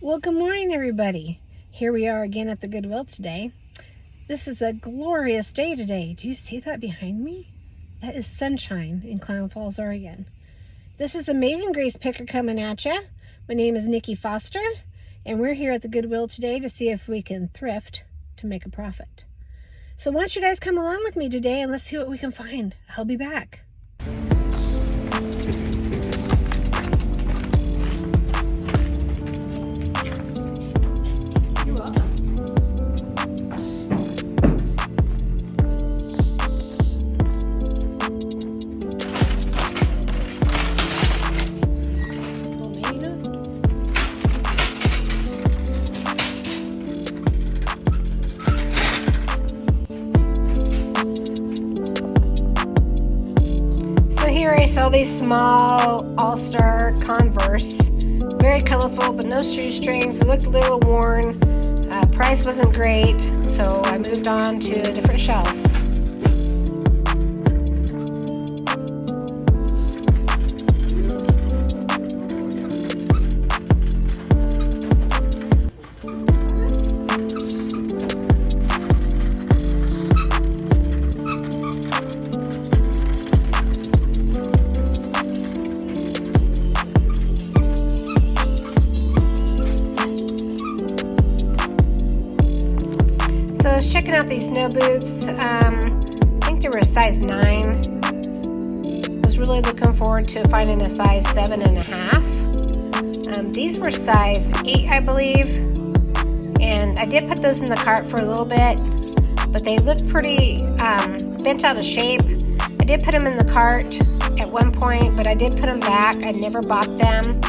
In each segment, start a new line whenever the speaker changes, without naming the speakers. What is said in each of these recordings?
Well, good morning, everybody. Here we are again at the Goodwill today. This is a glorious day today. Do you see that behind me? That is sunshine in Clown Falls, Oregon. This is Amazing Grace Picker coming at you. My name is Nikki Foster, and we're here at the Goodwill today to see if we can thrift to make a profit. So why don't you guys come along with me today and let's see what we can find. I'll be back. Here I saw these small All-Star Converse, very colorful but no shoestrings. They looked a little worn. Price wasn't great, so I moved on to a different shelf. So I was checking out these snow boots. I think they were a size 9. I was really looking forward to finding a size 7.5. These were size 8, I believe. And I did put those in the cart for a little bit, but they looked pretty bent out of shape. I did put them in the cart at one point, but I did put them back. I never bought them.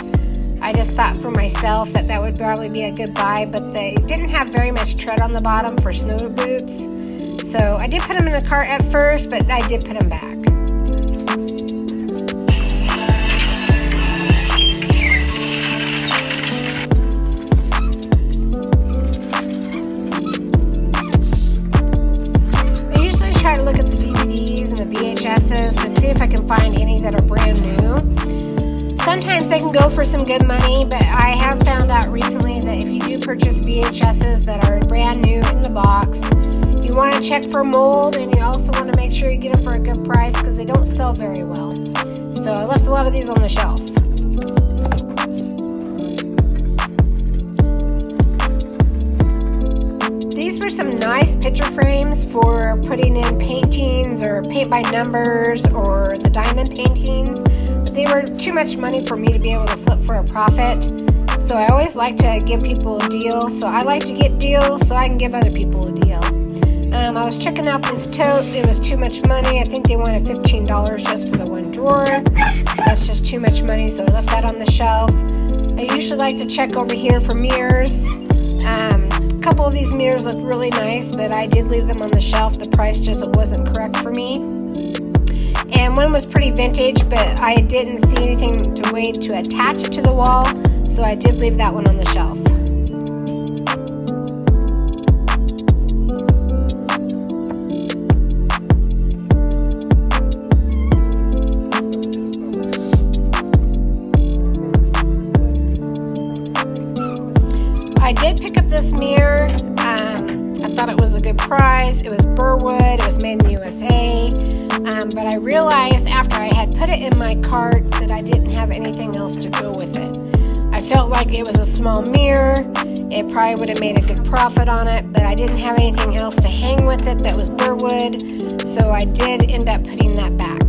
I just thought for myself that that would probably be a good buy, but they didn't have very much tread on the bottom for snow boots. So I did put them in the cart at first, but I did put them back. I usually try to look at the DVDs and the VHSs to see if I can find any that are brand new. Sometimes they can go for some good money, but I have found out recently that if you do purchase VHSs that are brand new in the box, you want to check for mold, and you also want to make sure you get them for a good price because they don't sell very well. So I left a lot of these on the shelf. These were some nice picture frames for putting in paintings or paint by numbers or the diamond paintings. They were too much money for me to be able to flip for a profit. So I always like to give people a deal. So I like to get deals so I can give other people a deal. I was checking out this tote. It was too much money. I think they wanted $15 just for the one drawer. That's just too much money, so I left that on the shelf. I usually like to check over here for mirrors. A couple of these mirrors look really nice, but I did leave them on the shelf. The price just wasn't correct for me. And one was pretty vintage, but I didn't see anything to way to attach it to the wall, so I did leave that one on the shelf. I did pick up this mirror. I thought it was a good price. It was Burwood. It was made in the USA. But I realized after I had put it in my cart that I didn't have anything else to go with it. I felt like it was a small mirror. It probably would have made a good profit on it, but I didn't have anything else to hang with it that was Burwood, so I did end up putting that back.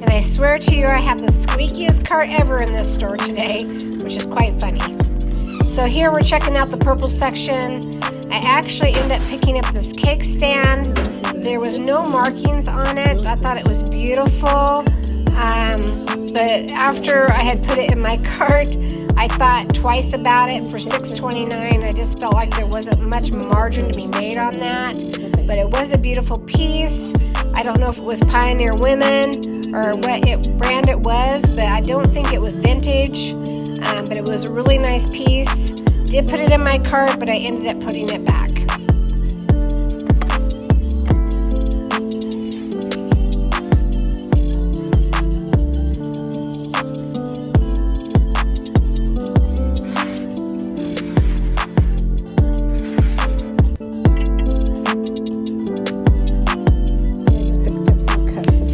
And I swear to you, I have the squeakiest cart ever in this store today, which is quite funny. So here we're checking out the purple section. I actually ended up picking up this cake stand. There was no markings on it. I thought it was beautiful. But after I had put it in my cart, I thought twice about it. For $6.29, I just felt like there wasn't much margin to be made on that. But it was a beautiful piece. I don't know if it was Pioneer Women or what brand it was, but I don't think it was vintage. But it was a really nice piece. Did put it in my cart, but I ended up putting it back.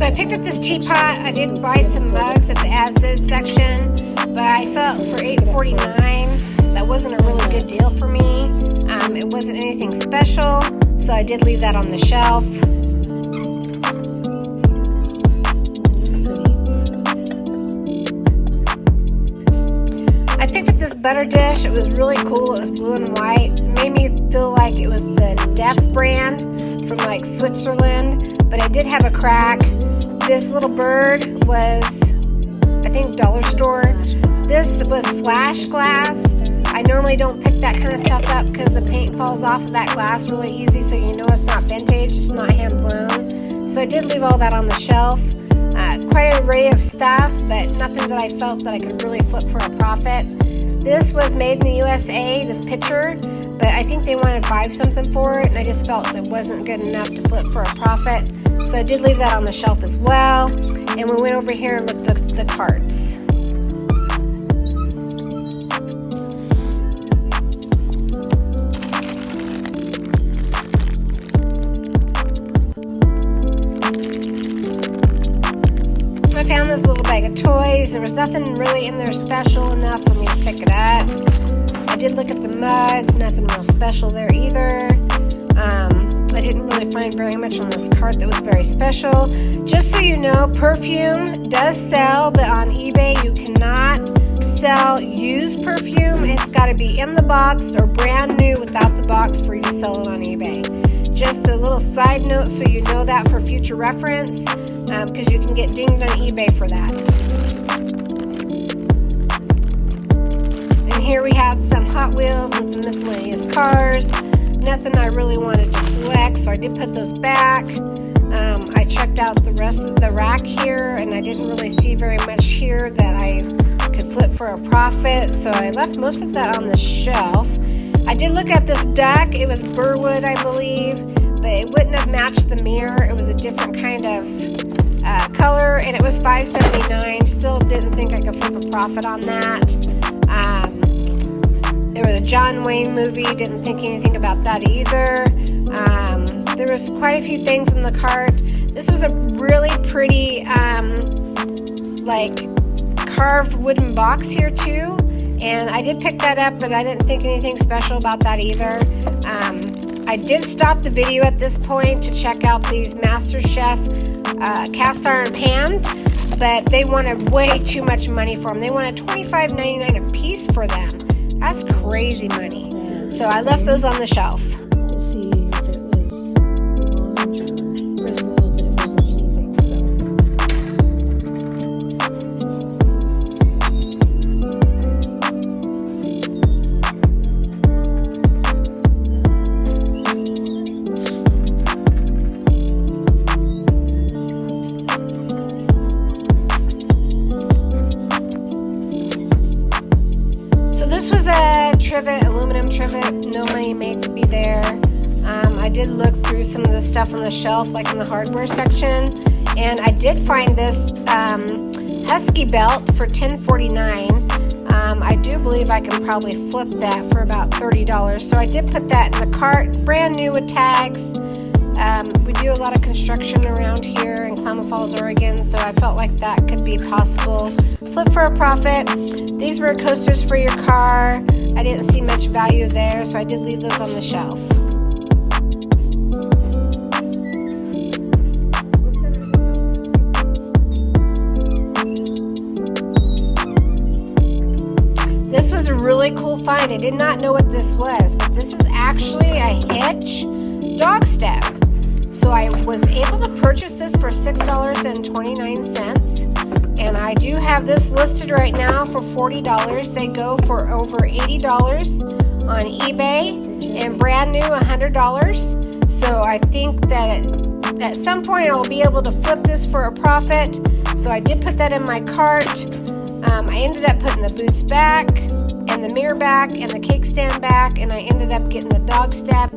So I picked up this teapot. I did buy some mugs at the as is section, but I felt for $8.49 that wasn't a really good deal for me. It wasn't anything special, so I did leave that on the shelf. I picked up this butter dish. It was really cool. It was blue and white. It made me feel like it was the Def brand from like Switzerland, but I did have a crack. This little bird was, I think, dollar store. This was flash glass. I normally don't pick that kind of stuff up because the paint falls off of that glass really easy, so you know it's not vintage, it's not hand blown. So I did leave all that on the shelf. Quite an array of stuff, but nothing that I felt that I could really flip for a profit. This was made in the USA, this pitcher, but I think they wanted 5 something for it, and I just felt it wasn't good enough to flip for a profit. So I did leave that on the shelf as well. And we went over here and looked at the carts. I found this little bag of toys. There was nothing really in there special enough for me to pick it up. I did look at the mugs, nothing real special there either. I didn't really find very much on this cart that was very special. Just so you know, perfume does sell, but on eBay you cannot sell used perfume. It's got to be in the box or brand new without the box for you to sell it on eBay. Just a little side note so you know that for future reference, because you can get dinged on eBay for that. And here we had some Hot Wheels and some miscellaneous cars. Nothing I really wanted to collect, so I did put those back. I checked out the rest of the rack here, and I didn't really see very much here that I could flip for a profit, so I left most of that on the shelf. I did look at this duck. It was burwood, I believe, but it wouldn't have matched the mirror. It was a different kind of color, and it was $5.79. Still didn't think I could flip a profit on that. There was a John Wayne movie. Didn't think anything about that either. There was quite a few things in the cart. This was a really pretty like carved wooden box here too, and I did pick that up, but I didn't think anything special about that either. I did stop the video at this point to check out these MasterChef cast iron pans, but they wanted way too much money for them. They wanted $25.99 a piece for them. That's crazy money. So I left those on the shelf.
To see if it was large or as well, but it wasn't anything.
So this was a trivet, aluminum trivet, no money made to be there. I did look through some of the stuff on the shelf, like in the hardware section, and I did find this Husky belt for $10.49. I do believe I can probably flip that for about $30. So I did put that in the cart, brand new with tags. We do a lot of construction around here in Klamath Falls, Oregon, so I felt like that could be possible. Flip for a profit. These were coasters for your car. I didn't see much value there, so I did leave those on the shelf. This was a really cool find. I did not know what this was, but this is actually a hitch dog step. So I was able to purchase this for $6.29, and I do have this listed right now for $40. They go for over $80 on eBay, and brand new $100. So I think that at some point I'll be able to flip this for a profit. So I did put that in my cart. I ended up putting the boots back, and the mirror back, and the cake stand back, and I ended up getting the dog step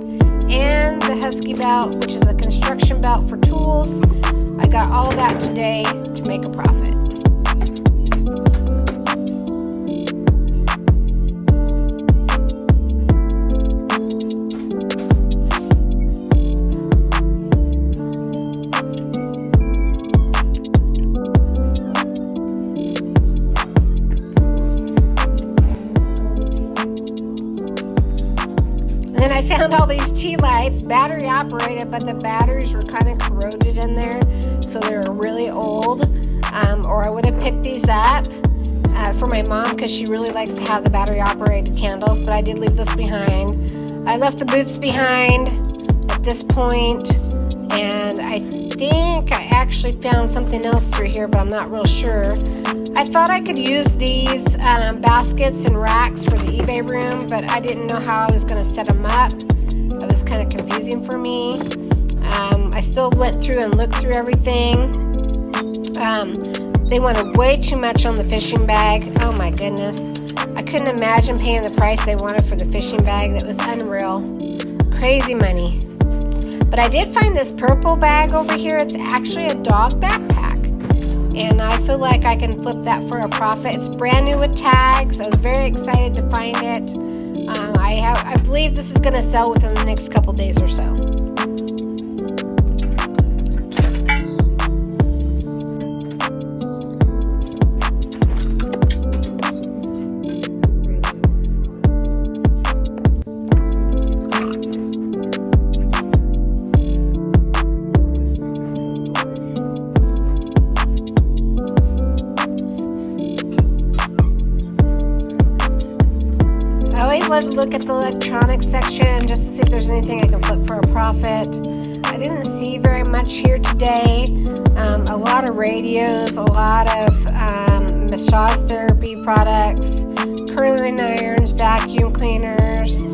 and the Husky belt, which is a construction belt for tools. I got all of that today to make a profit. LED lights, battery operated, but the batteries were kind of corroded in there, so they were really old. Or I would have picked these up for my mom because she really likes to have the battery operated candles, but I did leave this behind. I left the boots behind at this point, and I think I actually found something else through here, but I'm not real sure. I thought I could use these baskets and racks for the eBay room, but I didn't know how I was going to set them up. It was kind of confusing for me. I still went through and looked through everything. They wanted way too much on the fishing bag. Oh my goodness. I couldn't imagine paying the price they wanted for the fishing bag. That was unreal. Crazy money. But I did find this purple bag over here. It's actually a dog backpack. And I feel like I can flip that for a profit. It's brand new with tags. I was very excited to find it. I believe this is going to sell within the next couple days or so. I love to look at the electronics section just to see if there's anything I can flip for a profit. I didn't see very much here today. A lot of radios, a lot of massage therapy products, curling irons, vacuum cleaners,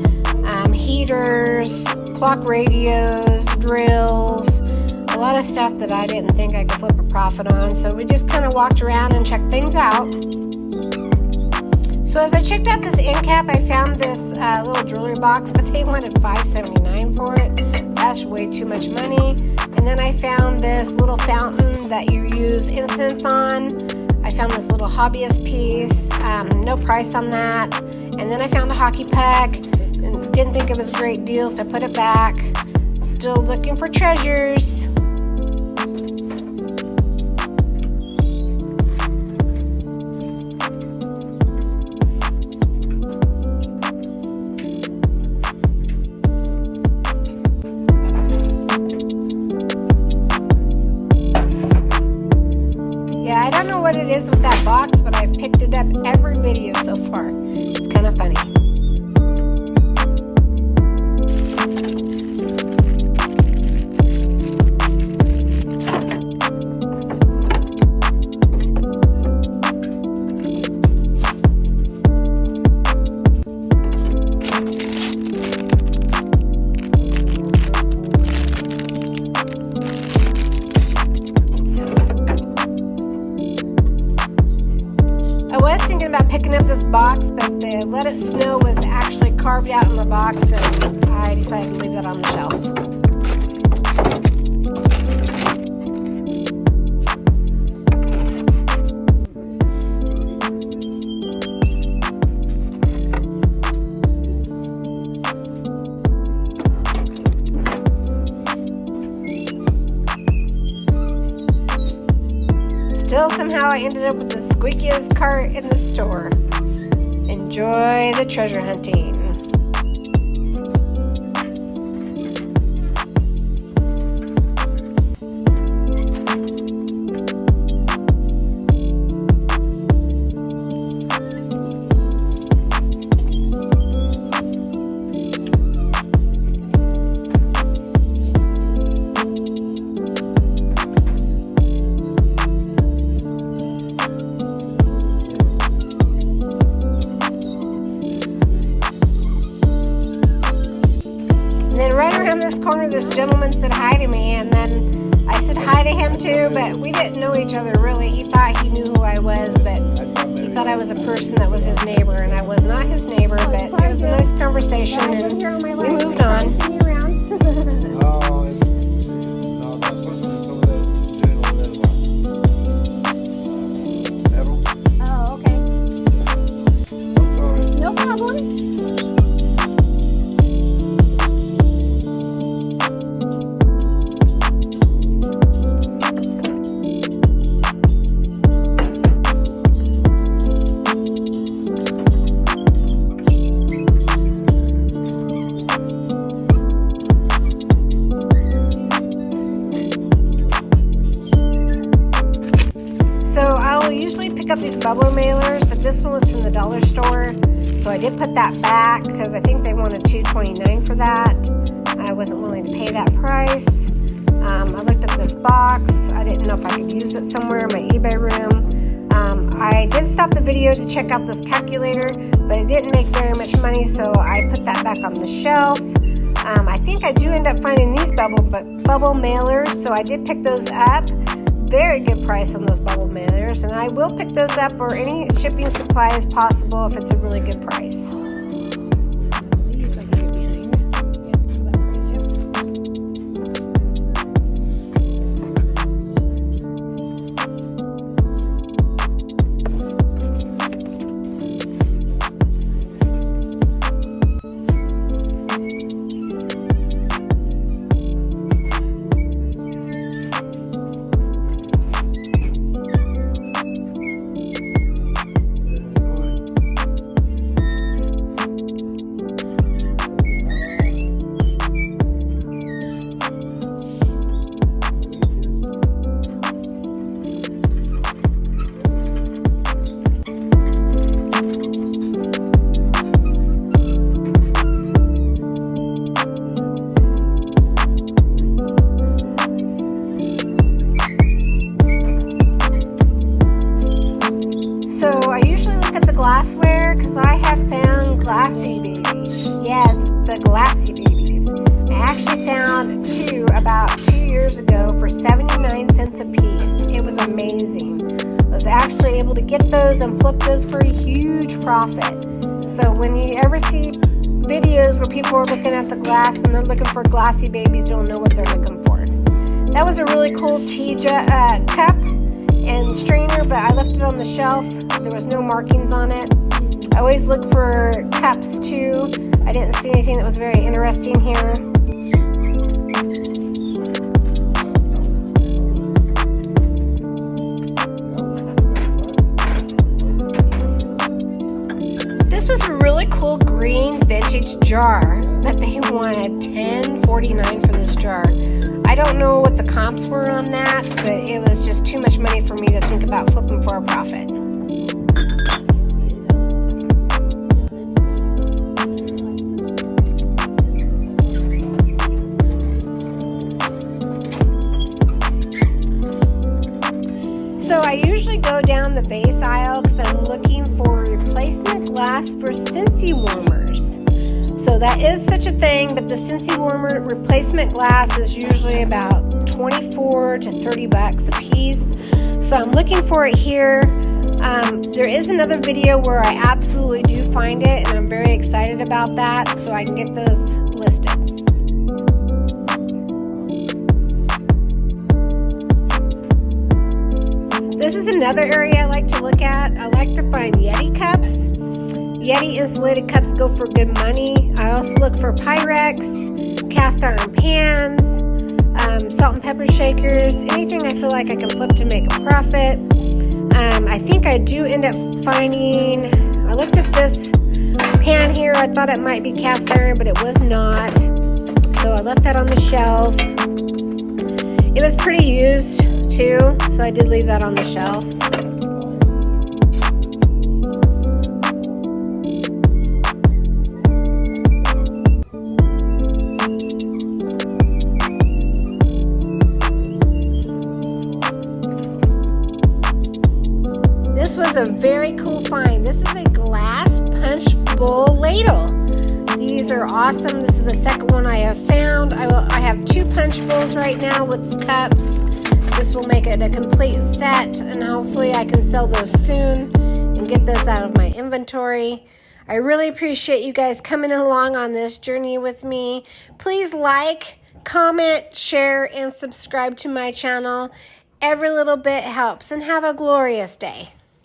heaters, clock radios, drills, a lot of stuff that I didn't think I could flip a profit on. So we just kind of walked around and checked things out. So as I checked out this end cap, I found this little jewelry box, but they wanted $5.79 for it. That's way too much money. And then I found this little fountain that you use incense on. I found this little hobbyist piece, no price on that. And then I found a hockey puck and didn't think it was a great deal, so I put it back. Still looking for treasures. I don't know what it is with that box, but I've picked it up every video so far. It's kind of funny. I was thinking about picking up this box, but the Let It Snow was actually carved out in the box, and I decided to leave that on the shelf. Still, somehow I ended up with the squeakiest cart in the store. Enjoy the treasure hunting. Right around this corner, this gentleman said hi to me, and then I said hi to him too, but we didn't know each other really. He thought he knew who I was, but he thought I was a person that was his neighbor, and I was not his neighbor, but it was a nice conversation, and we moved on.
Oh, okay. No problem.
So I'll usually pick up these bubble mailers, but this one was from the dollar store. So I did put that back because I think they wanted $2.29 for that. I wasn't willing to pay that price. I looked at this box. I didn't know if I could use it somewhere in my eBay room. I did stop the video to check out this calculator, but it didn't make very much money, so I put that back on the shelf. I think I do end up finding these bubble mailers, so I did pick those up. Very good price on those bubble mailers, and I will pick those up or any shipping supplies possible if it's a really good price.
These I can get behind. Yeah, for that price, yep.
glassware because I have found glassy babies. Yes, the glassy babies. I actually found two about 2 years ago for 79 cents a piece. It was amazing. I was actually able to get those and flip those for a huge profit. So when you ever see videos where people are looking at the glass and they're looking for glassy babies, you'll know what they're looking for. That was a really cool tea cup and strainer, but I left it on the shelf. There was no markings on it. I always look for cups too. I didn't see anything that was very interesting here. This was a really cool green vintage jar, but they wanted $10.49 for this jar. I don't know what the comps were on that, but it was just too much money for me to think about flipping for a profit. So I usually go down the base aisle because I'm looking for replacement glass for Scentsy warmers. So that is such a thing, but the Scentsy warmer replacement glass is usually about $24 to $30 a piece. So I'm looking for it here. There is another video where I absolutely do find it, and I'm very excited about that, so I can get those listed. This is another area I like to look at. I like to find Yeti cups. Yeti insulated cups go for good money. I also look for Pyrex, cast iron pans, salt and pepper shakers, anything I feel like I can flip to make a profit. I think I do end up finding, I looked at this pan here, I thought it might be cast iron, but it was not. So I left that on the shelf. It was pretty used too, so I did leave that on the shelf. This was a very cool find. This is a glass punch bowl ladle. These are awesome. This is the second one I have found. I have 2 punch bowls right now with cups. This will make it a complete set, and hopefully I can sell those soon and get those out of my inventory. I really appreciate you guys coming along on this journey with me. Please like, comment, share, and subscribe to my channel. Every little bit helps, and have a glorious day.